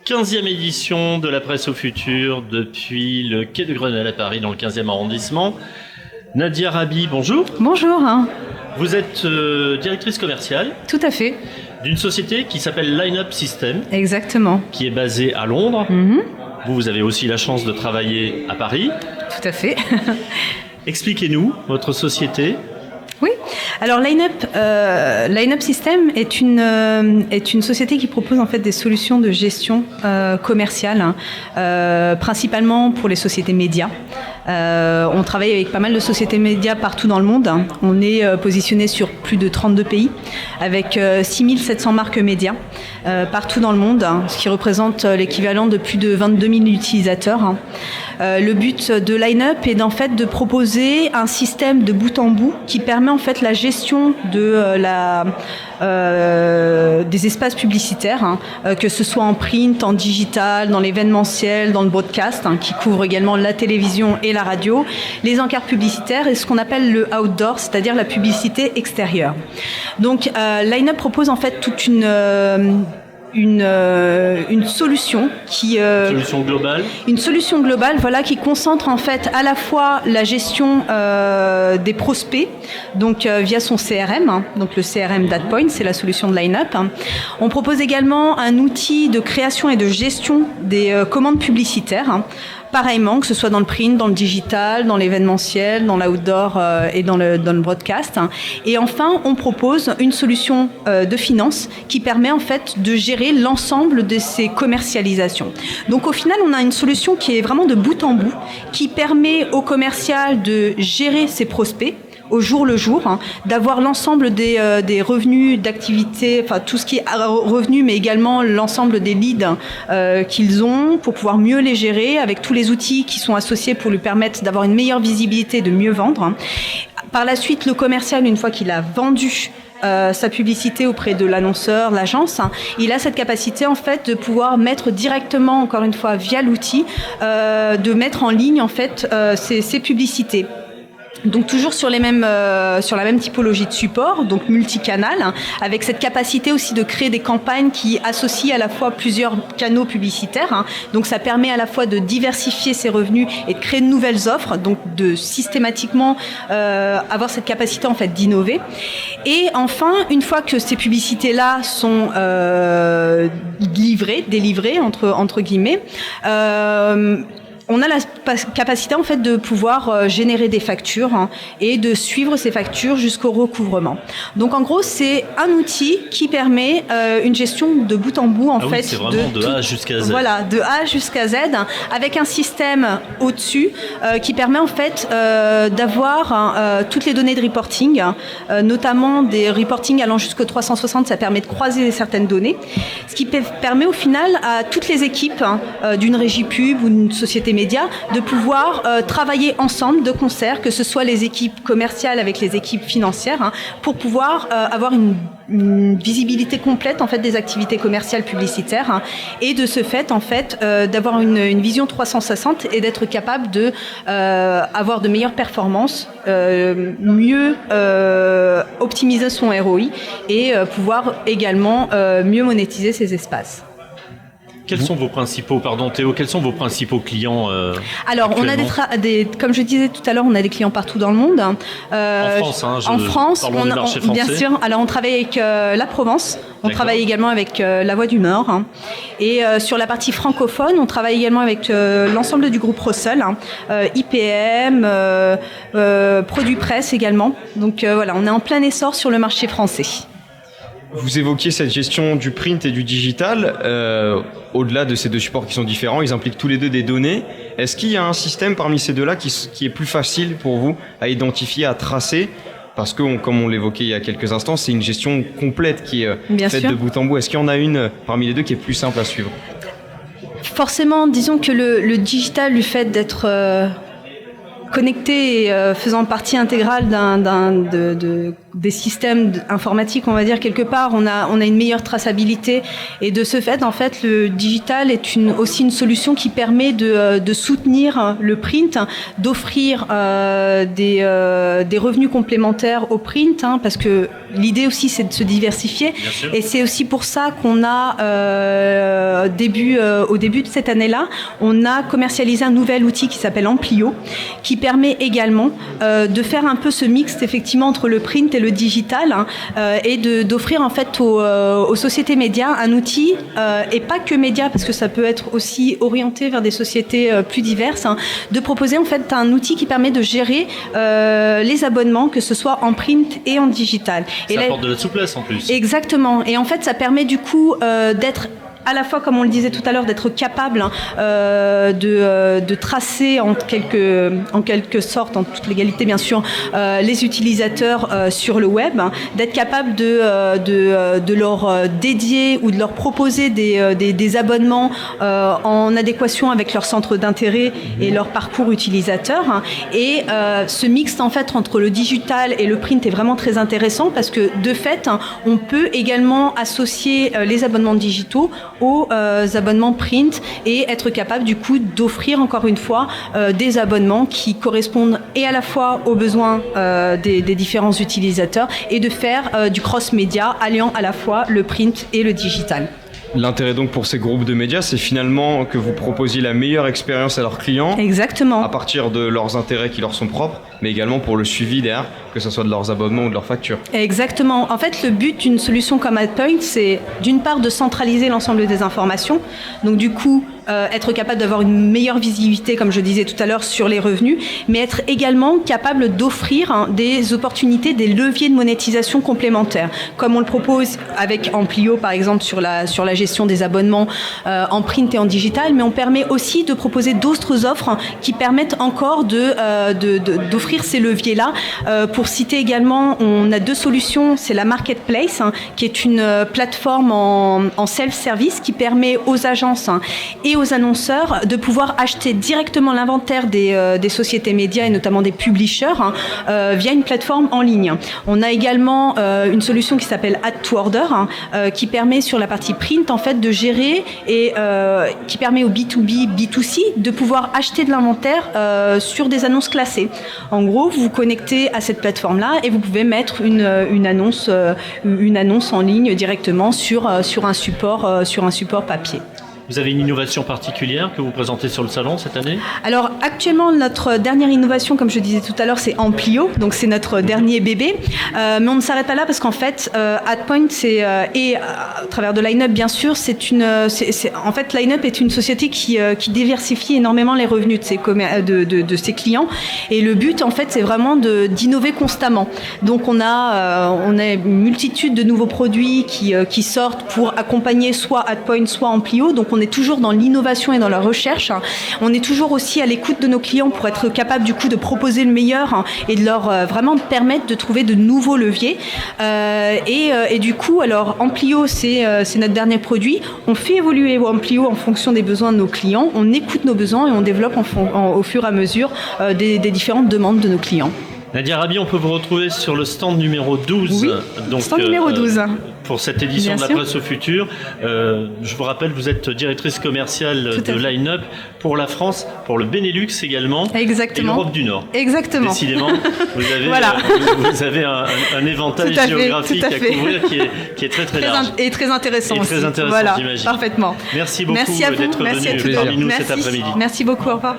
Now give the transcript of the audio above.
15e édition de la Presse au futur depuis le quai de Grenelle à Paris dans le 15e arrondissement. Nadia Rabi, bonjour. Bonjour. Vous êtes directrice commerciale. Tout à fait. D'une société qui s'appelle Line-Up System. Exactement. Qui est basée à Londres. Mm-hmm. Vous avez aussi la chance de travailler à Paris. Tout à fait. Expliquez-nous votre société. Oui. Alors Line-Up System est une société qui propose en fait des solutions de gestion commerciale, principalement pour les sociétés médias. On travaille avec pas mal de sociétés médias partout dans le monde. On est positionné sur plus de 32 pays avec 6700 marques médias partout dans le monde, ce qui représente l'équivalent de plus de 22 000 utilisateurs. Le but de Line-Up est en fait de proposer un système de bout en bout qui permet en fait la gestion de des espaces publicitaires, que ce soit en print, en digital, dans l'événementiel, dans le broadcast, qui couvre également la télévision et la radio, les encarts publicitaires et ce qu'on appelle le outdoor, c'est-à-dire la publicité extérieure. Donc Line-Up propose en fait toute une solution une solution globale, voilà, qui concentre en fait à la fois la gestion des prospects, donc via son CRM, donc le CRM DatPoint, c'est la solution de Line-Up. On propose également un outil de création et de gestion des commandes publicitaires. Pareillement, que ce soit dans le print, dans le digital, dans l'événementiel, dans l'outdoor et dans le broadcast. Et enfin, on propose une solution de finance qui permet en fait de gérer l'ensemble de ces commercialisations. Donc au final, on a une solution qui est vraiment de bout en bout, qui permet au commercial de gérer ses prospects au jour le jour, d'avoir l'ensemble des revenus d'activité, enfin tout ce qui est revenus, mais également l'ensemble des leads qu'ils ont pour pouvoir mieux les gérer avec tous les outils qui sont associés pour lui permettre d'avoir une meilleure visibilité, de mieux vendre. Par la suite, le commercial, une fois qu'il a vendu sa publicité auprès de l'annonceur, l'agence, il a cette capacité en fait de pouvoir mettre directement, encore une fois via l'outil, de mettre en ligne en fait ses publicités. Donc toujours sur la même typologie de support, donc multicanal, avec cette capacité aussi de créer des campagnes qui associent à la fois plusieurs canaux publicitaires. Donc ça permet à la fois de diversifier ses revenus et de créer de nouvelles offres, donc de systématiquement avoir cette capacité en fait d'innover. Et enfin, une fois que ces publicités-là sont délivrées entre guillemets, on a la capacité en fait de pouvoir générer des factures et de suivre ces factures jusqu'au recouvrement. Donc en gros, c'est un outil qui permet une gestion de bout en bout fait. Oui, c'est vraiment de A jusqu'à Z. Voilà, de A jusqu'à Z, avec un système au-dessus qui permet en fait d'avoir toutes les données de reporting, notamment des reporting allant jusqu'au 360. Ça permet de croiser certaines données, ce qui permet au final à toutes les équipes d'une régie pub ou d'une société médias de pouvoir travailler ensemble de concert, que ce soit les équipes commerciales avec les équipes financières, pour pouvoir avoir une visibilité complète en fait des activités commerciales publicitaires, et de ce fait en fait d'avoir une vision 360 et d'être capable de avoir de meilleures performances, mieux optimiser son ROI et pouvoir également mieux monétiser ses espaces. Quels sont vos principaux clients Alors, on a comme je disais tout à l'heure, on a des clients partout dans le monde. En France, parlons du marché français. Bien sûr. Alors, on travaille avec la Provence. On travaille également avec La Voix du Nord. Et sur la partie francophone, on travaille également avec l'ensemble du groupe Russell, IPM, Produits Presse également. Donc voilà, on est en plein essor sur le marché français. Vous évoquiez cette gestion du print et du digital. Au-delà de ces deux supports qui sont différents, ils impliquent tous les deux des données. Est-ce qu'il y a un système parmi ces deux-là qui est plus facile pour vous à identifier, à tracer ? Parce que, comme on l'évoquait il y a quelques instants, c'est une gestion complète qui est faite de bout en bout. Est-ce qu'il y en a une parmi les deux qui est plus simple à suivre ? Forcément, disons que le digital, le fait d'être connecté et faisant partie intégrale des systèmes informatiques, on va dire quelque part, on a une meilleure traçabilité, et de ce fait, en fait, le digital est aussi une solution qui permet de soutenir le print, d'offrir des revenus complémentaires au print, parce que l'idée aussi c'est de se diversifier, et c'est aussi pour ça qu'on a au début de cette année-là, on a commercialisé un nouvel outil qui s'appelle Amplio, qui permet également de faire un peu ce mixte effectivement entre le print et le digital, et d'offrir en fait aux sociétés médias un outil, et pas que médias, parce que ça peut être aussi orienté vers des sociétés plus diverses, de proposer en fait un outil qui permet de gérer les abonnements, que ce soit en print et en digital. Ça apporte de la souplesse en plus. Exactement. Et en fait, ça permet du coup d'être à la fois, comme on le disait tout à l'heure, d'être capable de tracer en quelque sorte, en toute légalité bien sûr, les utilisateurs sur le web, d'être capable de leur dédier ou de leur proposer des abonnements en adéquation avec leur centre d'intérêt et leur parcours utilisateur. Et ce mixte en fait entre le digital et le print est vraiment très intéressant, parce que de fait, on peut également associer les abonnements digitaux aux abonnements print et être capable du coup d'offrir encore une fois des abonnements qui correspondent et à la fois aux besoins des différents utilisateurs, et de faire du cross-média alliant à la fois le print et le digital. L'intérêt donc pour ces groupes de médias, c'est finalement que vous proposiez la meilleure expérience à leurs clients. Exactement. À partir de leurs intérêts qui leur sont propres, mais également pour le suivi derrière, que ce soit de leurs abonnements ou de leurs factures. Exactement. En fait, le but d'une solution comme AdPoint, c'est d'une part de centraliser l'ensemble des informations. Donc du coup, être capable d'avoir une meilleure visibilité, comme je disais tout à l'heure, sur les revenus, mais être également capable d'offrir des opportunités, des leviers de monétisation complémentaires, comme on le propose avec Amplio, par exemple, sur la gestion des abonnements en print et en digital, mais on permet aussi de proposer d'autres offres qui permettent encore d'offrir ces leviers-là. Pour citer également, on a 2 solutions. C'est la Marketplace, qui est une plateforme en self-service qui permet aux agences et aux annonceurs de pouvoir acheter directement l'inventaire des sociétés médias et notamment des publishers via une plateforme en ligne. On a également une solution qui s'appelle Add to Order, qui permet sur la partie print en fait de gérer et qui permet au B2B, B2C de pouvoir acheter de l'inventaire sur des annonces classées. En gros, vous vous connectez à cette plateforme-là et vous pouvez mettre une annonce en ligne directement sur un support papier. Vous avez une innovation particulière que vous présentez sur le salon cette année ? Alors actuellement, notre dernière innovation, comme je disais tout à l'heure, c'est Amplio, donc c'est notre dernier bébé. Mais on ne s'arrête pas là parce qu'en fait, AdPoint, et à travers de Lineup bien sûr, en fait Lineup est une société qui diversifie énormément les revenus de ses clients. Et le but en fait, c'est vraiment d'innover constamment. Donc on a une multitude de nouveaux produits qui sortent pour accompagner soit AdPoint, soit Amplio. Donc on est toujours dans l'innovation et dans la recherche. On est toujours aussi à l'écoute de nos clients pour être capable du coup de proposer le meilleur et de leur vraiment permettre de trouver de nouveaux leviers. Et du coup, alors Amplio, c'est notre dernier produit. On fait évoluer Amplio en fonction des besoins de nos clients. On écoute nos besoins et on développe au fur et à mesure des différentes demandes de nos clients. Nadia Rabi, on peut vous retrouver sur le stand numéro 12. Oui, donc, stand numéro 12. Pour cette édition de la Presse au Futur. Je vous rappelle, vous êtes directrice commerciale de Lineup pour la France, pour le Benelux également. Exactement. Et l'Europe du Nord. Exactement. Décidément, vous avez, voilà. Vous avez un éventail géographique à couvrir qui est très très large. Et très intéressant aussi. Très intéressant, voilà, j'imagine. Parfaitement. Merci beaucoup d'être venu parmi nous cet après-midi. Merci beaucoup, au revoir.